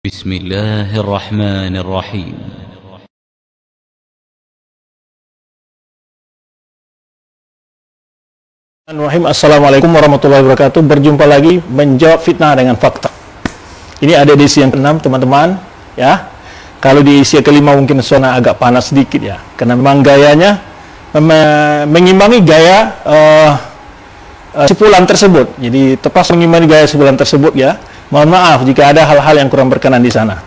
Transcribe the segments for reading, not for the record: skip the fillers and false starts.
بسم الله الرحمن الرحيم. Assalamualaikum warahmatullahi wabarakatuh. Berjumpa lagi menjawab fitnah dengan fakta. Ini ada di edisi yang ke-6 teman-teman ya. Kalau di edisi kelima mungkin suara agak panas sedikit ya, karena memang gayanya mengimbangi gaya sebulan tersebut. Jadi tepat mengimbangi gaya sebulan tersebut ya. Mohon maaf jika ada hal-hal yang kurang berkenan di sana.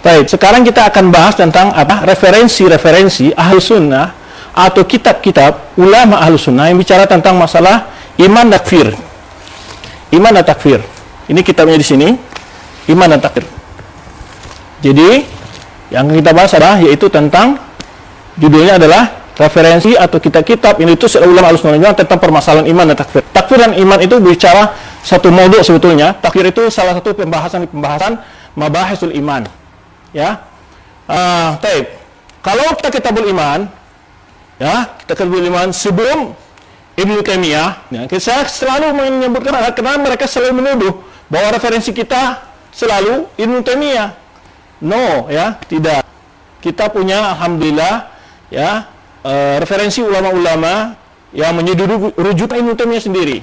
Baik, sekarang kita akan bahas tentang apa? Referensi ahli sunnah atau kitab-kitab ulama ahli sunnah yang bicara tentang masalah iman dan takfir. Iman dan takfir. Ini kitabnya di sini. Iman dan takfir. Jadi, yang kita bahas adalah yaitu tentang judulnya adalah referensi atau kitab-kitab yang ditulis oleh ulama ahli sunnah tentang permasalahan iman dan takfir. Takfir dan iman itu bicara satu modul sebetulnya. Takfir itu salah satu pembahasan mabahisul iman. Ya. Taib. Kalau kita kitabul iman, ya, kita kitabul iman sebelum Ibnu Taimiyah, ya, saya selalu menyebutkan karena mereka selalu menuduh bahwa referensi kita selalu Ibnu Taimiyah. No, ya, tidak. Kita punya alhamdulillah ya, referensi ulama-ulama yang menjadi rujukan Ibnu Taimiyah sendiri.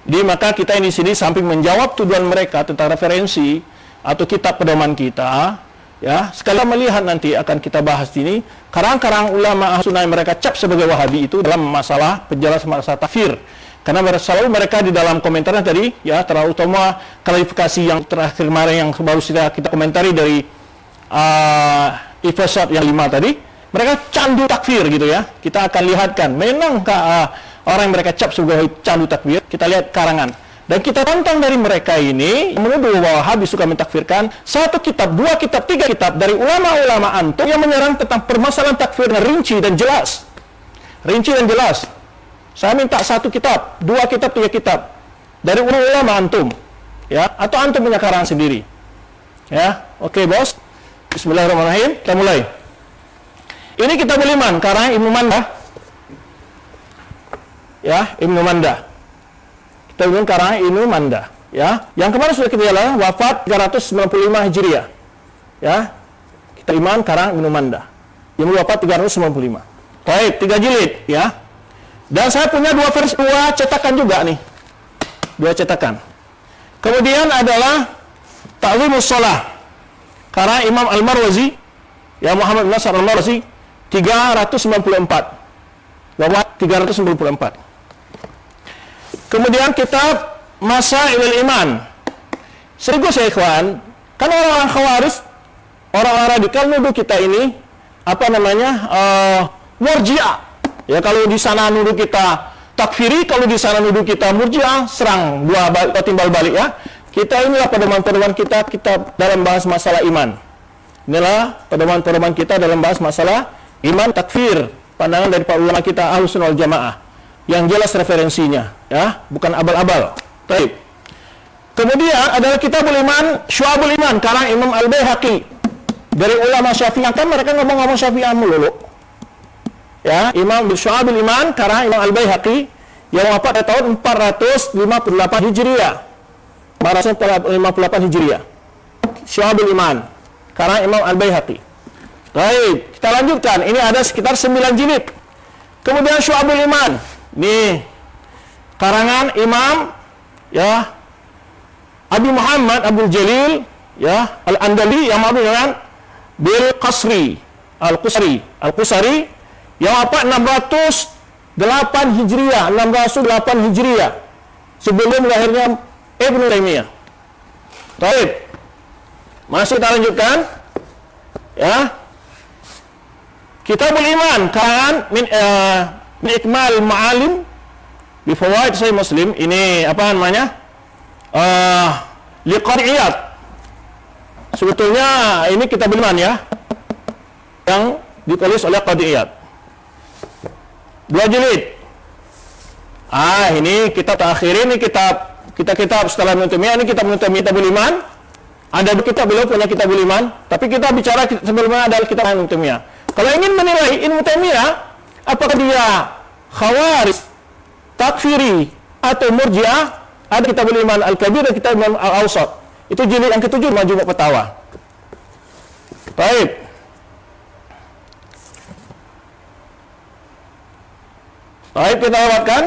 Jadi maka kita ini sini samping menjawab tuduhan mereka tentang referensi atau kitab pedoman kita, ya, sekalian melihat nanti akan kita bahas ini karang-karang ulama sunnah yang mereka cap sebagai Wahabi itu dalam masalah penjelasan masalah takfir. Karena selalu mereka di dalam komentarnya tadi, ya, terutama klarifikasi yang terakhir kemarin yang baru kita komentari dari episode yang 5 tadi, mereka candu takfir gitu ya. Kita akan lihatkan memang orang yang mereka cap sebagai candu takfir. Kita lihat karangan. Dan kita tantang dari mereka ini menuduh bahwa Habib suka mentakfirkan satu kitab, dua kitab, tiga kitab dari ulama-ulama antum yang menyerang tentang permasalahan takfir dengan rinci dan jelas. Rinci dan jelas. Saya minta satu kitab, dua kitab, tiga kitab dari ulama antum, ya, atau antum punya karangan sendiri. Ya, oke bos. Bismillahirrahmanirrahim. Kita mulai. Ini kitabul iman karangan Ibnu Mandah. Ya, Ibnu Mandah. Kita bilang karangan Ibnu Mandah, ya. Yang kemarin sudah kita lihat wafat 395 Hijriah. Ya. Kita iman karangan Ibnu Mandah. Yang wafat 395. Baik, 3 jilid, ya. Dan saya punya dua cetakan juga nih. Dua cetakan. Kemudian adalah Ta'limus Shalah karangan Imam Al-Marwazi, ya, Muhammad bin Nasr Al-Marwazi 394. Wafat 394. Kemudian kitab Masailul Iman. Serius ya ikhwan, kan orang-orang khawarij, orang-orang radikal nuduh kita ini apa namanya? Murji'ah. Ya, kalau di sana nuduh kita takfiri, kalau di sana nuduh kita murji'ah, serang dua balik, timbal balik ya. Kita inilah pedoman-pedoman kita dalam bahas masalah iman. Inilah pedoman-pedoman kita dalam bahas masalah iman takfir, pandangan dari para ulama kita Ahlus Sunnah wal Jamaah. Yang jelas referensinya, ya, bukan abal-abal. Baik. Kemudian adalah kitabul iman, Syu'abul Iman karang Imam Al-Baihaqi. Dari ulama Syafi'iyah, kan mereka ngomong-ngomong Syafi'iyah mulu. Ya, Imam Syu'abul Iman karang Imam Al-Baihaqi yang wafat pada tahun 458 Hijriah. 458 Hijriah. Syu'abul Iman karang Imam Al-Baihaqi. Baik, kita lanjutkan. Ini ada sekitar 9 jilid. Kemudian Syu'abul Iman. Nih, karangan Imam, ya, Abi Muhammad Abdul Jalil, ya, Al-Andali yang ma'ruf dengan Bil Qasri, Al-Qusari yang wafat 608 Hijriah, 608 Hijriah sebelum lahirnya Ibnu Taimiyah. Baik. Masih kita lanjutkan. Ya. Kitabul Iman karangan min Ikmal Ma'alim bi Fawaid Sahih Muslim. Ini apa namanya? Liqari Iyad. Sebetulnya ini kitabul iman ya, yang ditulis oleh Qadi Iyad. 2 jilid. Ini kitab terakhir, ini kitab setelah Ibnu Taimiyah, ini kitabul iman. Ada kitab beliau punya kitabul iman, tapi kita bicara sebelumnya adalah kitab Ibnu Taimiyah. Kalau ingin menilai Ibnu Taimiyah apakah dia khawarij, takfiri atau murji'ah, ada kitabul iman Al-Kabir dan kitab Imam Al-Awsat. Itu jilid yang ke-7 Majmu' Fatawa. Baik. Baik, kita lewatkan.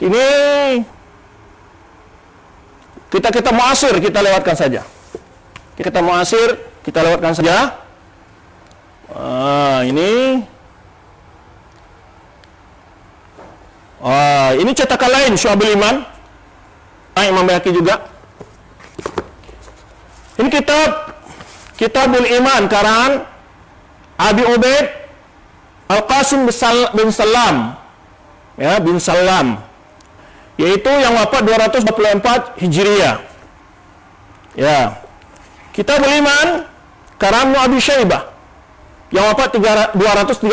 Ini kita muasir, kita lewatkan saja. Kita muasir, kita lewatkan saja. Ini cetakan lain Syu'abul Iman. Imam Baihaqi juga. Ini Kitabul Iman karangan Abi Ubaid Al-Qasim bin Salam, ya, bin Salam, yaitu yang wafat 224 Hijriah. Ya. Kitabul Iman karangan Abi Syaibah yang wafat 235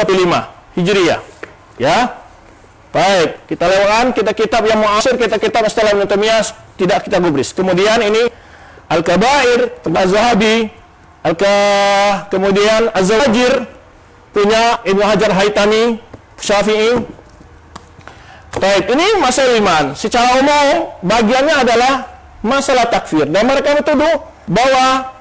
Hijriah. Ya. Baik, kita lewatkan kita kitab yang muasir, kita kitab setelah Ibnu Taimiyah, tidak kita gubris. Kemudian ini Al-Kabair tentang Zahabi, kemudian Az-Zawajir punya Ibnu Hajar Haytami, Syafi'i. Baik, ini masalah iman. Secara umum bagiannya adalah masalah takfir, dan mereka menuduh bahwa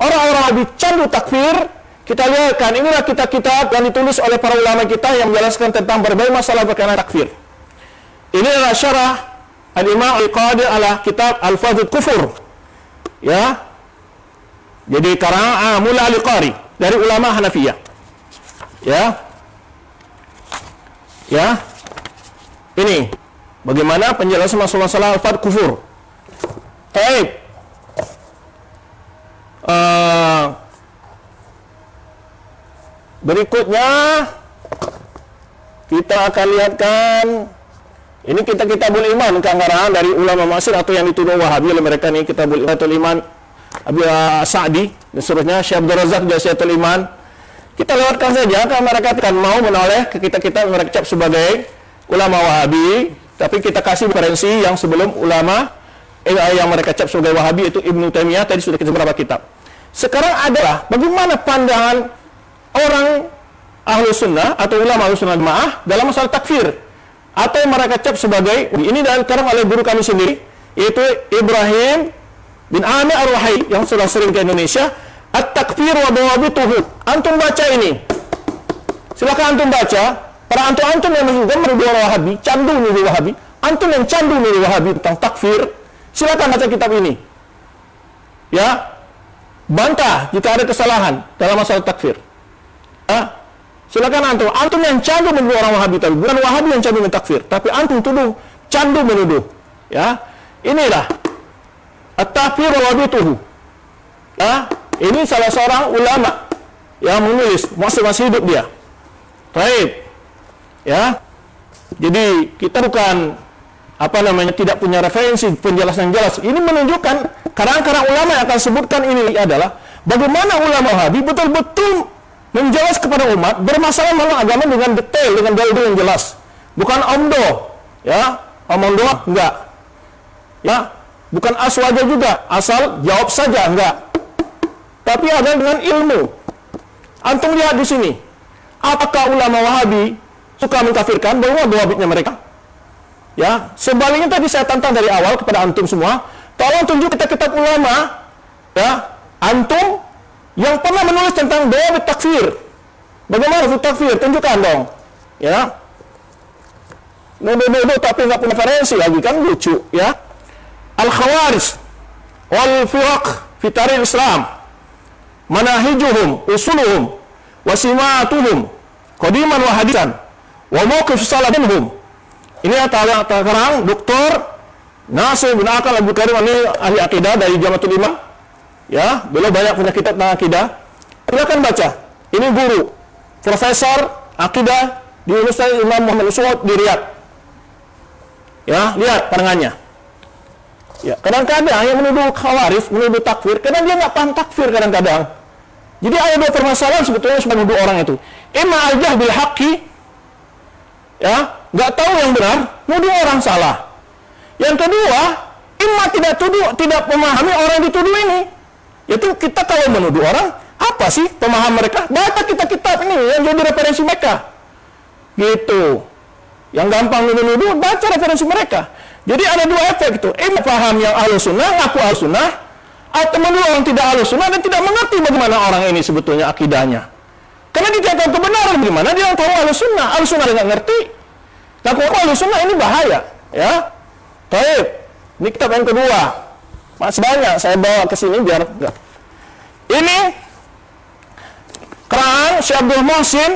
orang-orang lebih candu takfir. Kita lihatkan, inilah kitab-kitab yang ditulis oleh para ulama kita yang menjelaskan tentang berbagai masalah berkenaan takfir. Ini adalah syarah Al-Imam Al-Qadir ala kitab Al-Fadhul Kufur. Ya. Jadi karangan Mula Al-Qari dari ulama Hanafiyah. Ya. Ya. Ini bagaimana penjelasan masalah Al-Fadhul Kufur. Baik. Berikutnya kita akan lihatkan ini Kitabul Iman karangan dari ulama Masir atau yang dituduh Wahabi oleh mereka. Ini Kitabul Iman Abi Sa'di dan seterusnya, Syekh Abdul Razak Jasiatul Iman. Kita lewatkan saja karena mereka akan mau menoleh ke kita mereka cap sebagai ulama Wahabi, tapi kita kasih referensi yang sebelum ulama yang mereka cap sebagai Wahabi, itu Ibnu Taimiyah. Tadi sudah kita beberapa kitab. Sekarang adalah bagaimana pandangan orang ahlu sunnah atau ulama ahlu sunnah jamaah dalam masalah takfir, atau mereka cap sebagai ini dan karang oleh guru kami sendiri, yaitu Ibrahim bin Amir Ar-Ruhai yang sudah sering ke Indonesia, At-Takfir wa Dawabituhu. Antum baca ini, silakan antum baca. Para antum yang menuduh orang Wahabi, candu menuduh Wahabi, antum yang candu menuduh Wahabi tentang takfir, silakan baca kitab ini. Ya, bantah jika ada kesalahan dalam masalah takfir. Silakan antum yang candu menuduh orang Wahabi, tapi bukan Wahabi yang candu mentakfir, tapi antum tuduh candu menuduh. Ya, inilah At-Takfir wa Wabituhu. Ya, ini salah seorang ulama yang menulis, masih hidup dia. Baik. Ya. Jadi kita bukan tidak punya referensi penjelasan yang jelas. Ini menunjukkan karang-karang ulama yang akan sebutkan ini adalah bagaimana ulama Wahabi betul-betul menjelas kepada umat bermasalah masalah agama dengan detail, dengan dalil yang jelas. Bukan omdo, ya, omdo enggak. Ya, bukan aswaja juga, asal jawab saja enggak. Tapi ada dengan ilmu. Antum lihat di sini. Apakah ulama Wahabi suka mengkafirkan? Bahwa Wahabitnya mereka. Ya, sebaliknya tadi saya tantang dari awal kepada antum semua, tolong tunjuk kitab-kitab ulama, ya, antum yang pernah menulis tentang dawabit takfir. Bagaimana takfir? Tunjukkan dong. Ya. Nuduh tapi nggak punya referensi lagi, kan lucu, ya. Al-Khawarij wal Firaq fi Tarikh Islam. Manahijuhum, usuluhum, wasimatuhum, qadiman wa hadisan, wa mawqif salatinhum. Ini terang Dr. Nasir bin Akal Abdul Karim, ini ahli akidah dari Jamatul Imam. Ya, beliau banyak punya kitab tentang akidah. Silakan baca. Ini guru, profesor akidah di Universitas Imam Muhammad Saud di Riyadh. Ya, lihat pandangannya. Ya, kadang-kadang yang menuduh Khawarij, menuduh takfir, kadang dia nggak paham takfir kadang-kadang. Jadi ada dua permasalahan sebetulnya supaya menuduh orang itu. Imma al-jahl bil haqqi, ya, nggak tahu yang benar, nuduh orang salah. Yang kedua, imma tidak memahami orang yang dituduh ini. Yaitu kita kalau menuduh orang, apa sih pemahaman mereka? Baca kitab-kitab ini yang jadi referensi mereka. Gitu. Yang gampang nuduh-nuduh, baca referensi mereka. Jadi ada dua efek itu. Imma paham yang ahlu sunnah, ngaku ahlu sunnah, atau menuduh orang tidak Ahlussunnah dan tidak mengerti bagaimana orang ini sebetulnya akidahnya. Karena dia tahu kebenaran, gimana dia tahu Ahlussunnah? Ahlussunnah dia nggak ngerti. Nah, kalau Ahlussunnah ini bahaya, ya. Baik, ini kitab yang kedua. Masih banyak saya bawa ke sini biar enggak. Ini Quran Syekh Abdul Muhsin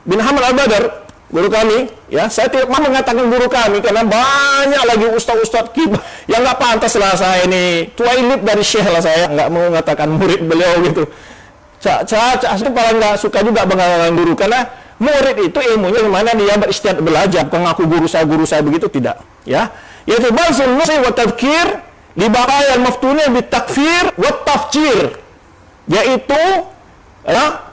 bin Hamad Al-Badr, guru kami, ya. Saya tidak mau mengatakan guru kami karena banyak lagi ustaz-ustaz kibar yang nggak pantas lah saya ini. Tuailib dari Syekh lah saya, nggak mau mengatakan murid beliau gitu. Saya paling nggak suka juga mengatakan guru karena murid itu ilmunya gimana dia beristihad belajar, bukan ngaku guru saya begitu, tidak, ya. Yaitu bazul nusi wa tadhkir li baqaya al-maftunin bi takfir wa tafjir, yaitu ya,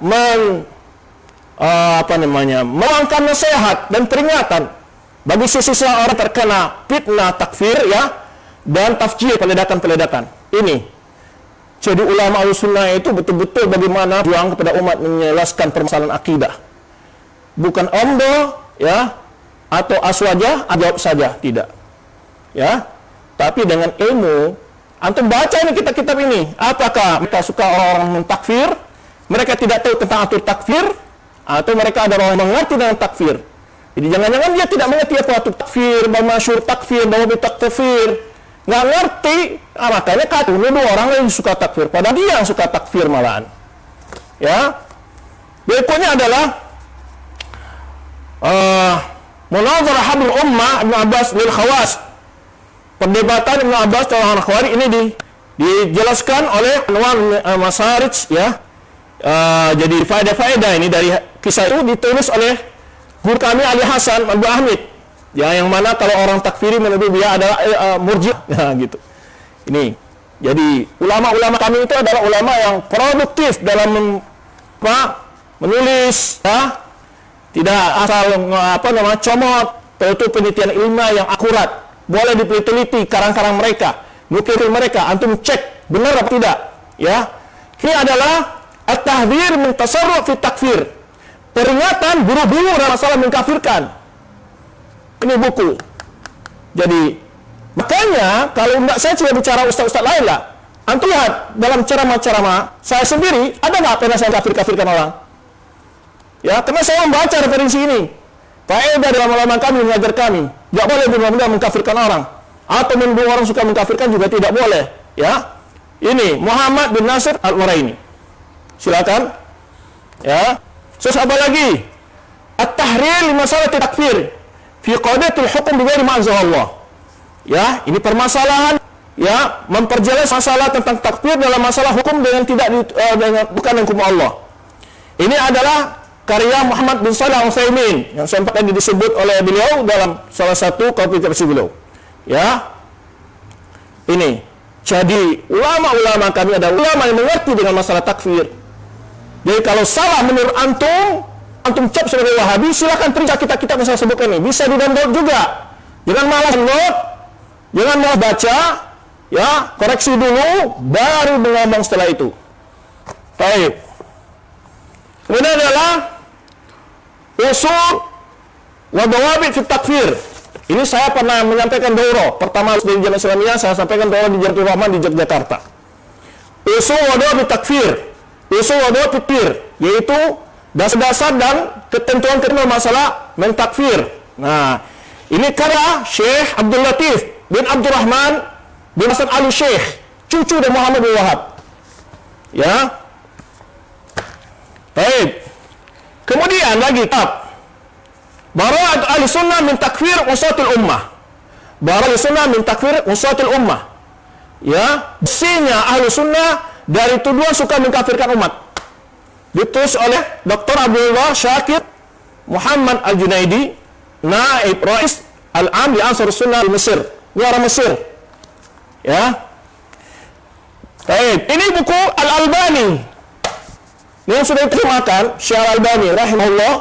meluangkan nasihat dan peringatan bagi sisi orang terkena fitnah takfir, ya, dan tafjir, peledakan-peledakan. Ini jadi ulama Ahlussunnah itu betul-betul bagaimana juang kepada umat menjelaskan permasalahan akidah, bukan omdo, ya, atau aswaja jawab saja, tidak, ya, tapi dengan ilmu. Antum baca ini kitab-kitab ini, apakah mereka suka orang-orang mentakfir, mereka tidak tahu tentang atur takfir, atau mereka ada orang yang mengerti dengan takfir. Jadi jangan-jangan dia tidak mengerti apa atur takfir, masyhur takfir, bahwa takfir, nggak ngerti, makanya kata dulu orang yang suka takfir, padahal dia yang suka takfir malahan, ya. Berikutnya adalah Munazarah Habrul Ummah Ibnu Abbas lil Khawas, perdebatan Ibnu Abbas tentang Khawarij. Ini dijelaskan oleh Anwar Masarij, ya. Jadi faedah-faedah ini dari kisah itu ditulis oleh guru kami Ali Hasan Abu Ahmid, ya, yang mana kalau orang takfiri menuduh dia adalah murji', ya, gitu. Ini jadi ulama-ulama kami itu adalah ulama yang produktif dalam menulis, ya, tidak asal comot, itu penelitian ilmiah yang akurat, boleh diteliti karang-karang mereka, nukil mereka, antum cek benar apa tidak, ya. Ini adalah At-Tahdhir min Tasarruf fi Takfir, peringatan buru-buru dalam masalah mengkafirkan. Ini buku. Jadi makanya kalau enggak saya coba bicara ustaz-ustaz lain lah, antum lihat dalam ceramah-ceramah saya sendiri ada nggak pernah saya kafir-kafirkan orang, ya, karena saya membaca referensi ini. Faedah dalam ulama kami mengajar kami, nggak boleh benar-benar mengkafirkan orang, atau menuduh orang suka mengkafirkan juga tidak boleh, ya. Ini Muhammad bin Nasir Al-Muraini, silakan, ya. Terus apa lagi? At-Tahrir li masalah takfir fi qadatul hukum bi ghairi ma anzalallah, ya. Ini permasalahan, ya, memperjelas masalah tentang takfir dalam masalah hukum dengan bukan dengan hukum Allah. Ini adalah karya Muhammad bin Shalih Al-Utsaimin yang sempat tadi disebut oleh beliau dalam salah satu publikasi beliau, ya. Ini jadi ulama-ulama kami adalah ulama yang mengerti dengan masalah takfir. Jadi kalau salah menurut antum cap sebagai Wahabi, silakan periksa kitab-kitab yang saya sebutkan ini, bisa di-download juga. Jangan malas download, jangan malas baca, ya, koreksi dulu baru ngomong setelah itu. Baik. Kemudian adalah usul wa dawabit fi takfir. Ini saya pernah menyampaikan daurah pertama dari Jamiah Islamiyah, saya sampaikan daurah di Jamiatul Rahman di Yogyakarta. Usul wa dawabit takfir, usul wa dawabit takfir, yaitu dasar-dasar dan ketentuan-ketentuan masalah mentakfir. Nah, ini karya Syekh Abdul Latif bin Abdurrahman bin Hasan Al-Syekh, cucu dari Muhammad bin Wahab, ya. Baik. Kemudian lagi kitab Bara'at Ahlussunnah min takfir usatul ummah. Bara'at Ahlussunnah min takfir usatul ummah, ya, bersihnya Ahlussunnah dari tuduhan suka mengkafirkan umat. Ditulis oleh Dr. Abdullah Syakir Muhammad Al-Junaidi, Naib Rais Al-Am di Ansar Sunnah di Mesir. Ini orang Mesir, ya. Baik, ini buku Al-Albani yang sudah diterjemahkan Syekh Al-Albani rahimahullah.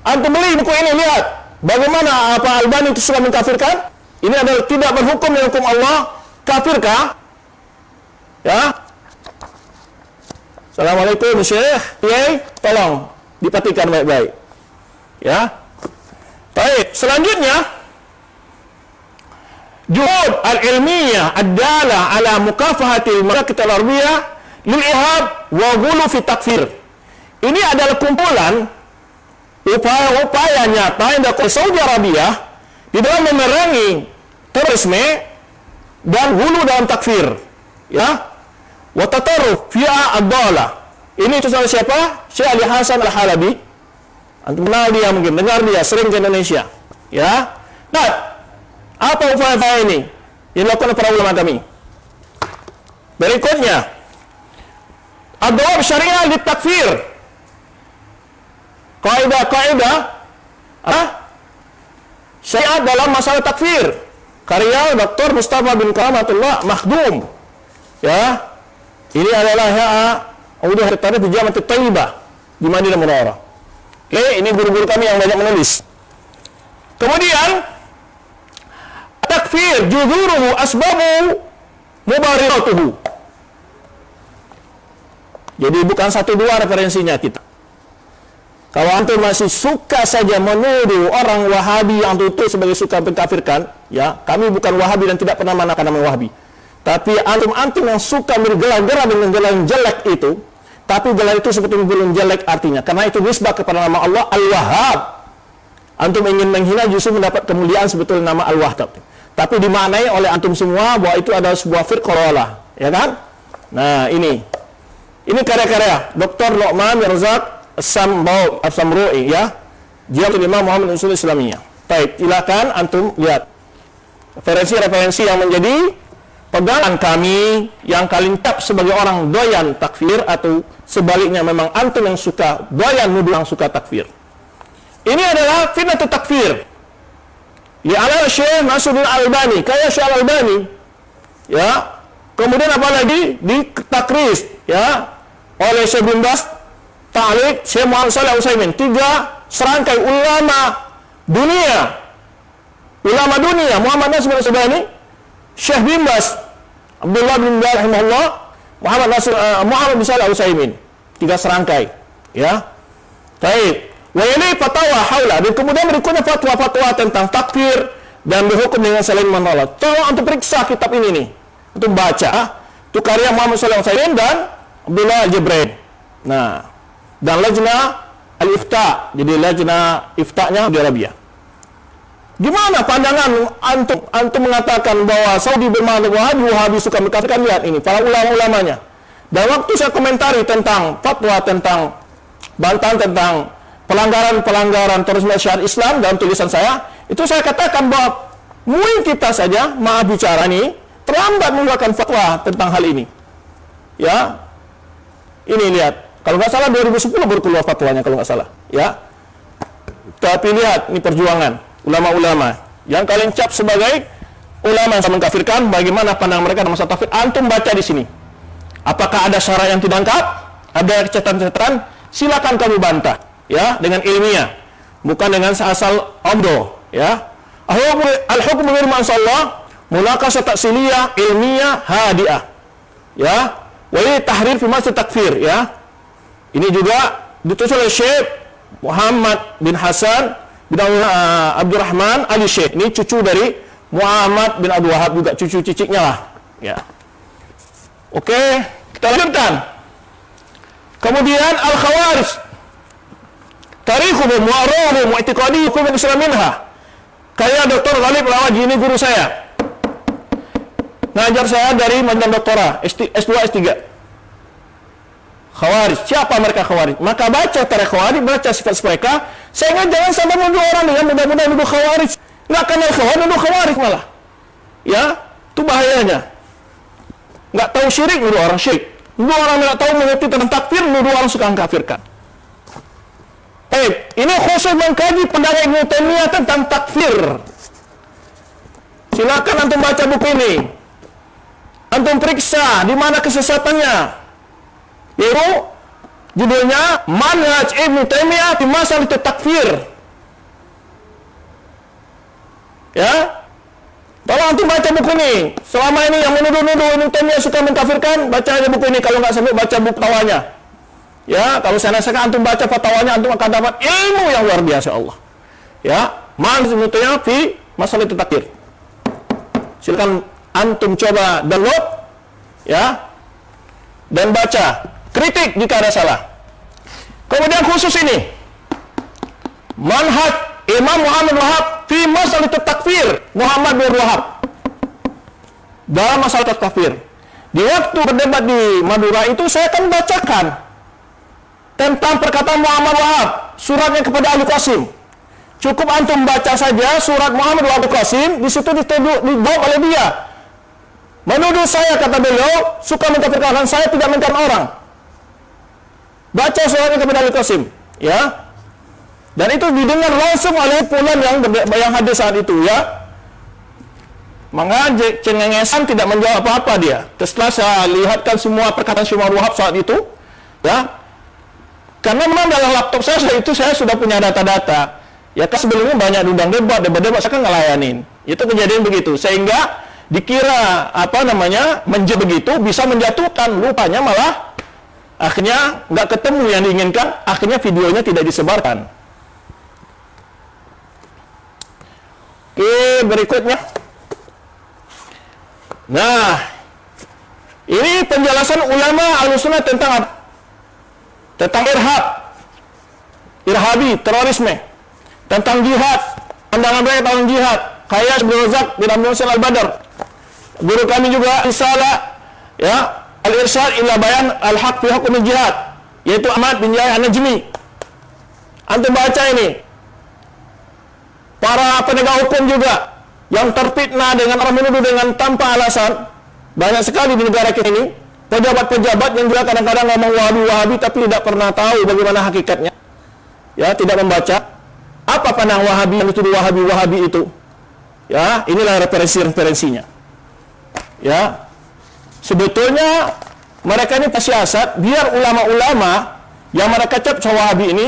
Antum beli buku ini, lihat bagaimana apa Albani itu suka mengkafirkan. Ini adalah tidak berhukum dengan hukum Allah, kafirkah? Ya. Assalamualaikum Syekh, tolong diperhatikan baik-baik, ya. Baik, selanjutnya juhud al-ilmiyah ad-dala ala mukafahatil masyarakat al-arbiyah lil-ihab wa ghulu fi takfir. Ini adalah kumpulan upaya-upaya nyata yang dilakukan Saudi Arabia di dalam memerangi terorisme dan hulu dalam takfir, ya, wa tatarruf fi ad-dala. Ini itu salah siapa? Syekh Ali Hasan Al-Halabi. Antum kenal dia, mungkin dengar dia, sering ke Indonesia, ya. Nah, apa upaya-upaya ini yang dilakukan para ulama kami? Berikutnya, ad-dawab syariah li takfir. Kaidah-kaidah syariat dalam masalah takfir. Karya Dr. Mustafa bin Karamatullah Makhdum. Ya. Ini adalah Audhu Hartarif di Jami'at Thayyibah di Madinah Munawwarah. Oke, ini guru-guru kami yang banyak menulis. Kemudian takfir judhuruhu asbabu mubariratuhu. Jadi bukan satu dua referensinya kita. Kalau antum masih suka saja menuduh orang Wahabi yang antum itu sebagai suka mengkafirkan, ya, kami bukan Wahabi dan tidak pernah manakan nama Wahabi. Tapi antum yang suka bergelar-gelar dengan gelar jelek itu, tapi gelar itu sebetulnya belum jelek artinya, karena itu nisbah kepada nama Allah Al-Wahhab. Antum ingin menghina justru mendapat kemuliaan sebetulnya nama Al-Wahhab. Tapi dimaknai oleh antum semua bahwa itu adalah sebuah firqah, ya kan? Nah, ini karya-karya Dr. Nu'man bin Razak As-Samru'i, ya, Jami'ul Imam Muhammad Usul Islamiyah. Baik, silakan antum lihat referensi-referensi yang menjadi pegangan kami yang kalian tap sebagai orang doyan takfir, atau sebaliknya memang antum yang suka doyan nuduh yang suka takfir. Ini adalah fitnah takfir. Ya, ala Syekh Nasruddin Al-Albani, kayak Syekh Al-Albani, ya. Kemudian apa lagi? Di takris, ya, oleh Syekh bin Baz, ta'liq Syekh Muhammad Shalih Al-Utsaimin. 3 serangkai ulama dunia, Muhammad Nasir Al-Albani, Syekh bin Baz, Abdullah bin Baz rahimahullah, Muhammad bin Shalih Al-Utsaimin. 3 serangkai, ya. Baik. Wa ini fatwa haula, dan kemudian berikutnya fatwa-fatwa tentang takfir dan berhukum dengan selain menolak. Tolong untuk periksa kitab ini nih, untuk baca. Itu karya Muhammad Shalih Al-Utsaimin dan Abdullah Al-Jibrain. Nah, dan lajnah al-ifta, jadi lajnah iftanya di Arabia. Gimana pandangan antum mengatakan bahwa Saudi bermanfaat Wahabi suka mengkafirkan? Lihat ini para ulama-ulamanya. Dan waktu saya komentari tentang fatwa, tentang bantahan tentang pelanggaran terorisme syariat Islam dalam tulisan saya, itu saya katakan bahwa mungkin kita saja, maaf bicara ini, terlambat mengeluarkan fatwa tentang hal ini. Ya, ini lihat. Kalau nggak salah 2010 baru keluar fatwanya, kalau nggak salah, ya. Tapi lihat, ini perjuangan ulama-ulama yang kalian cap sebagai ulama yang mengkafirkan. Bagaimana pandang mereka dalam masalah takfir? Antum baca di sini. Apakah ada syarat yang tidak lengkap? Ada catatan-catatan? Silakan kami bantah, ya, dengan ilmiah, bukan dengan asal omdo, ya. Al-hukmu bil ma'asallah, munaqashah taksiliyah, ilmiah, hadiah, ya. Wa ini tahrir fi masjid takfir, ya. Ini juga ditulis oleh Syekh Muhammad bin Hasan bin Abdurrahman Ali Syekh. Ini cucu dari Muhammad bin Abdul Wahab, juga cucu ciciknya lah, ya. Oke, kita lanjutkan. Kemudian Al-Khawarij, tarikhuhum wa aruhum wa i'tiqadihum Islam minha. Kayak Dr. Ghalib Lawaji, ini guru saya. Ngajar saya dari Madinah Doktora, S2, S3. Khawarij, siapa mereka Khawarij? Maka baca tarikh Khawarij, baca sifat mereka, sehingga jangan sampai menuduh orang dengan mudah-mudahan menuduh Khawarij. Nggak kenal Khawarij, menuduh Khawarij malah. Ya, itu bahayanya. Nggak tahu syirik, menuduh orang syirik. Menuduh orang nggak tahu mengerti tentang takfir, menuduh orang suka mengkafirkan. Ini khusus mengkaji pandangan Ibnu Taimiyah tentang takfir. Silakan antum baca buku ini. Antum periksa di mana kesesatannya. Yaitu judulnya Manhaj Ibnu Taimiyah fi Masalah Takfir. Ya. Tolong antum baca buku ini. Selama ini yang menuduh-nuduh Ibnu Taimiyah suka mengkafirkan, baca aja buku ini. Kalau nggak sampai baca buku fatwanya. Ya, kalau saya nasihatkan antum baca fatwanya, antum akan dapat ilmu yang luar biasa Allah. Ya, Manhaj Ibnu Taimiyah fi Masalah Takfir. Silakan antum coba download, ya, dan baca. Kritik jika ada salah. Kemudian khusus ini, manhaj Imam Muhammad Wahab fi masalah takfir Muhammad bin Wahab. Dalam masalah takfir, di waktu berdebat di Madura itu saya akan bacakan tentang perkataan Muhammad Wahab, suratnya kepada Al Qasim. Cukup antum baca saja surat Muhammad Wahab Qasim, di situ dijawab oleh dia. Menuduh saya, kata beliau, suka mengkafirkan saya, tidak mengkafirkan orang. Baca suratnya kepada Al Qasim, ya. Dan itu didengar langsung oleh fulan yang hadir saat itu, ya. Maka cengengesan tidak menjawab apa-apa dia. Setelah saya lihatkan semua perkataan Syekh Muhammad Wahab saat itu, ya. Karena memang dalam laptop saya itu saya sudah punya data-data. Ya kan sebelumnya banyak undang debat saya kan ngelayanin. Itu kejadian begitu. Sehingga dikira begitu bisa menjatuhkan, rupanya malah akhirnya nggak ketemu yang diinginkan, akhirnya videonya tidak disebarkan. Oke, berikutnya. Nah, ini penjelasan ulama Ahlussunnah tentang apa? Tentang irhabi, terorisme, tentang jihad, pandangan mereka tentang jihad. Kayak Abdul Razak bin Abdul Muhsin Al-Badr. Guru kami juga risalah, ya, Al-Irsyad ila Bayan Al-Haq fi Hukum Jihad, yaitu Ahmad bin Yahya An-Najmi. Antum baca ini. Para penegak hukum juga yang terfitnah dengan orang menuduh dengan tanpa alasan, banyak sekali di negara kita ini. Pejabat-pejabat yang juga kadang-kadang ngomong wahabi tapi tidak pernah tahu bagaimana hakikatnya, ya, tidak membaca apa pandangan wahabi yang dituduh wahabi itu, ya. Inilah referensinya, ya. Sebetulnya mereka ini siasat biar ulama-ulama yang mereka cap wahabi ini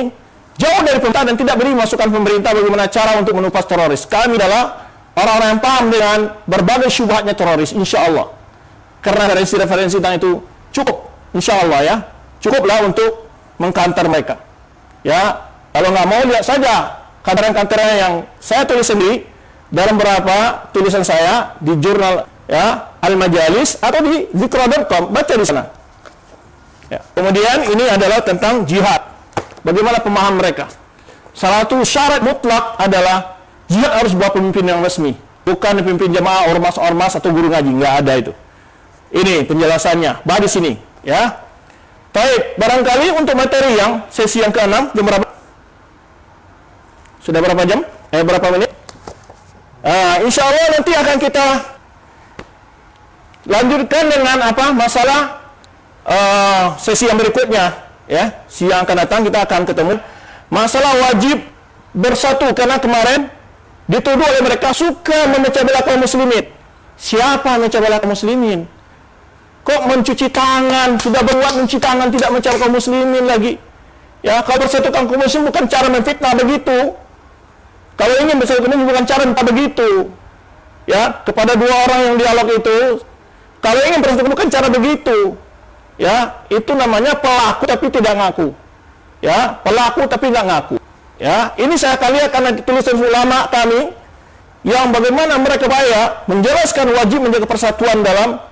jauh dari pemerintah dan tidak beri masukan pemerintah bagaimana cara untuk menumpas teroris. Kami adalah orang-orang yang paham dengan berbagai syubhatnya teroris, insya Allah. Karena referensi tentang itu cukup, insya Allah, ya, cukuplah untuk mengkantar mereka, ya. Kalau nggak mau, lihat saja kantaran-kantaran yang saya tulis sendiri dalam beberapa tulisan saya di jurnal, ya, Al-Majalis atau di zikra.com, baca di sana, ya. Kemudian ini adalah tentang jihad, bagaimana pemahaman mereka. Salah satu syarat mutlak adalah jihad harus buat pemimpin yang resmi, bukan pemimpin jamaah, ormas-ormas atau guru ngaji, nggak ada itu. Ini penjelasannya, bahas di sini, ya. Baik, barangkali untuk materi yang sesi yang ke-6, jam berapa? Sudah berapa jam? Berapa menit? Insya Allah nanti akan kita lanjutkan dengan apa? Masalah sesi yang berikutnya, ya. Siang akan datang kita akan ketemu masalah wajib bersatu, karena kemarin dituduh oleh mereka suka memecah belah kaum muslimin. Siapa memecah belah kaum muslimin? Kok mencuci tangan, sudah berbuat mencuci tangan, tidak mencari kaum muslimin lagi. Ya, kalau bersatukan kaum muslimin bukan cara memfitnah begitu. Kalau ingin bersatukan bukan cara memfitnah begitu. Ya, kepada dua orang yang dialog itu, kalau ingin bersatukan bukan cara begitu. Ya, itu namanya pelaku tapi tidak ngaku. Ya, pelaku tapi tidak ngaku. Ya, ini saya akan lihat karena tulisan ulama kami yang bagaimana mereka menjelaskan wajib menjaga persatuan dalam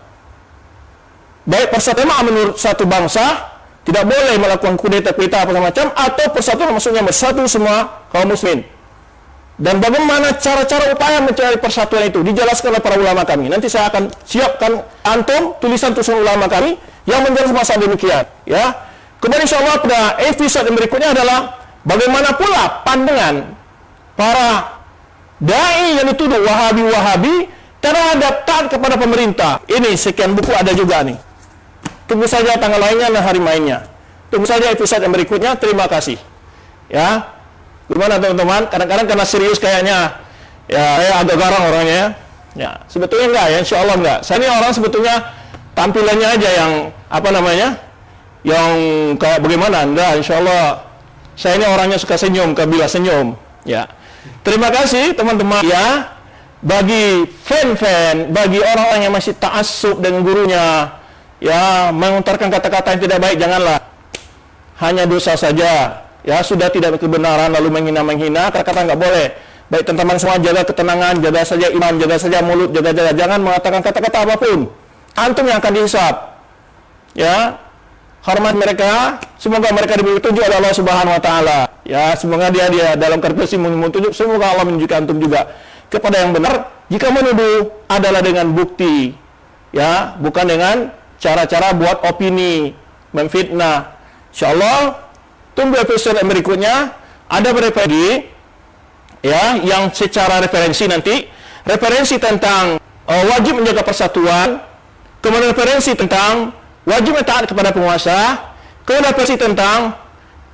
baik persatuan menurut satu bangsa, tidak boleh melakukan kudeta apa macam, atau persatuan maksudnya bersatu semua kaum muslimin. Dan bagaimana cara-cara upaya mencari persatuan itu dijelaskan oleh para ulama kami. Nanti saya akan siapkan antum tulisan-tulisan ulama kami yang menjelaskan masalah demikian, ya. Kemudian insyaallah pada episode yang berikutnya adalah bagaimana pula pandangan para dai yang dituduh wahabi terhadap taat kepada pemerintah. Ini sekian buku ada juga nih. Tunggu saja tanggal lainnya dan hari mainnya. Tunggu saja episode yang berikutnya. Terima kasih. Ya, gimana teman-teman? Kadang-kadang karena serius kayaknya, ya, saya agak garang orangnya. Ya, sebetulnya enggak ya, insya Allah enggak. Saya ini orang sebetulnya tampilannya aja yang yang kayak bagaimana? Enggak, insya Allah. Saya ini orangnya suka senyum, kabilah senyum. Ya, terima kasih teman-teman. Ya, bagi fan-fan, bagi orang-orang yang masih ta'assub dengan gurunya, ya, mengontarkan kata-kata yang tidak baik, janganlah. Hanya dosa saja. Ya, sudah tidak kebenaran lalu menghina, kata-kata nggak boleh. Baik teman-teman semua, jaga ketenangan, jaga saja iman, jaga saja mulut, jaga-jaga. Jangan mengatakan kata-kata apapun. Antum yang akan dihisab. Ya, hormat mereka. Semoga mereka diberi petunjuk oleh Allah Subhanahu Wa Taala. Ya, semoga dia dalam kertas menunjuk. Semoga Allah menunjukkan antum juga kepada yang benar. Jika menuduh adalah dengan bukti, ya, bukan dengan cara-cara buat opini, memfitnah. Insyaallah, tunggu episode berikutnya. Ada beberapa lagi, ya, yang secara referensi nanti, referensi tentang wajib menjaga persatuan, kemudian referensi tentang wajib taat kepada penguasa, kemudian referensi tentang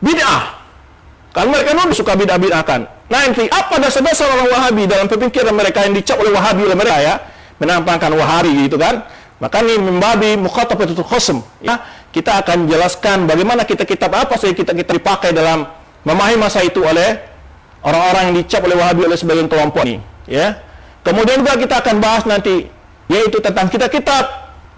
bid'ah. Kan mereka nuduh suka bid'ah-bid'ahkan. Nanti apa dasar-dasar orang Wahabi dalam pemikiran mereka yang dicap oleh Wahabi oleh mereka, ya, menampakkan Wahabi gitu kan. Maka ini membabi mukhatabatul khasm, ya. Kita akan jelaskan bagaimana kitab apa saja kita dipakai dalam memahami masa itu oleh orang-orang yang dicap oleh Wahabi oleh sebagian kelompok ini, ya. Kemudian juga kita akan bahas nanti yaitu tentang kitab-kitab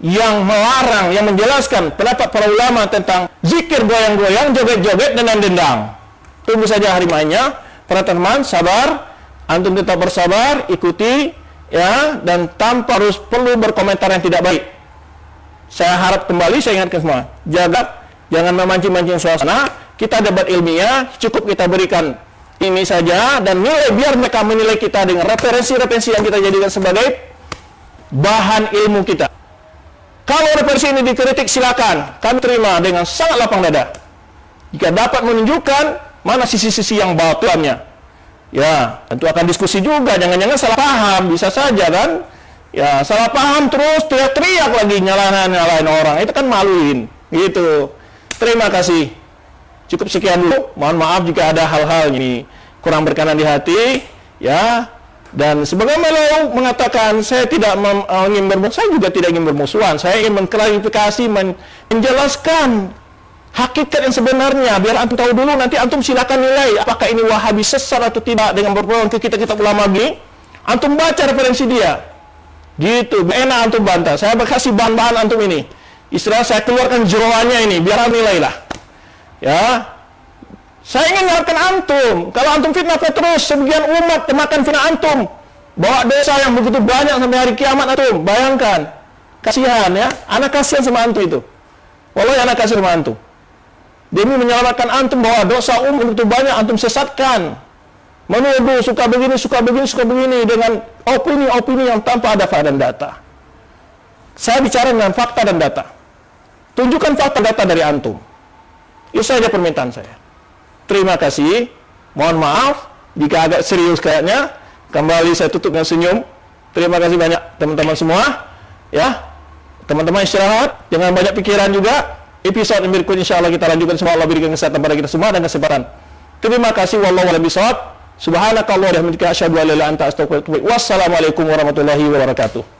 yang melarang, yang menjelaskan pendapat para ulama tentang zikir goyang-goyang, joget-joget, dan dendang. Tunggu saja hari mainnya. Para teman, sabar, antum tetap bersabar, ikuti, ya, dan tanpa harus perlu berkomentar yang tidak baik. Saya harap kembali, saya ingatkan semua, jaga, jangan memancing-mancing suasana. Kita debat ilmiah, cukup kita berikan ini saja, dan nilai, biar mereka menilai kita dengan referensi-referensi yang kita jadikan sebagai bahan ilmu kita. Kalau referensi ini dikritik, silakan, kami terima dengan sangat lapang dada. Jika dapat menunjukkan mana sisi-sisi yang batilnya, ya, tentu akan diskusi juga. Jangan-jangan salah paham, bisa saja kan, ya, salah paham terus teriak-teriak lagi, nyalahin orang, itu kan maluin, gitu. Terima kasih. Cukup sekian dulu. Mohon maaf jika ada hal-hal ini kurang berkenan di hati, ya. Dan sebagai Melo mengatakan, saya tidak ingin bermusuhan, saya juga tidak ingin bermusuhan. Saya ingin mengklarifikasi, menjelaskan hakikat yang sebenarnya, biar antum tahu dulu. Nanti antum silakan nilai apakah ini Wahabi sesat atau tidak dengan berpegang ke kitab-kitab ulama ini. Antum baca referensi dia, gitu. Enak antum bantah. Saya berkasih bahan-bahan antum ini. Istilah saya keluarkan jeroannya ini, biar antum nilai lah. Ya, saya ingin mengingatkan antum. Kalau antum fitnah terus, sebagian umat termakan fitnah antum, bawa dosa yang begitu banyak sampai hari kiamat antum. Bayangkan, kasihan ya. Anak kasihan sama antum itu. Wallahi anak kasihan sama antum. Demi menyelamatkan antum bahwa dosa begitu banyak antum sesatkan. Menuduh suka begini dengan opini-opini yang tanpa ada fakta dan data. Saya bicara dengan fakta dan data. Tunjukkan fakta data dari antum. Itu saja permintaan saya. Terima kasih. Mohon maaf jika agak serius kayaknya. Kembali saya tutup dengan senyum. Terima kasih banyak teman-teman semua. Ya, teman-teman istirahat. Jangan banyak pikiran juga. Episode berikutnya insya Allah kita lanjutkan. Semoga Allah berikan kesehatan pada kita semua dan kesempatan. Terima kasih. Wallahu a'lam bishawab. Subhanakallahumma wa bihamdika asyhadu an la ilaha illa anta astaghfiruka wa atubu ilaik. Wassalamualaikum warahmatullahi wabarakatuh.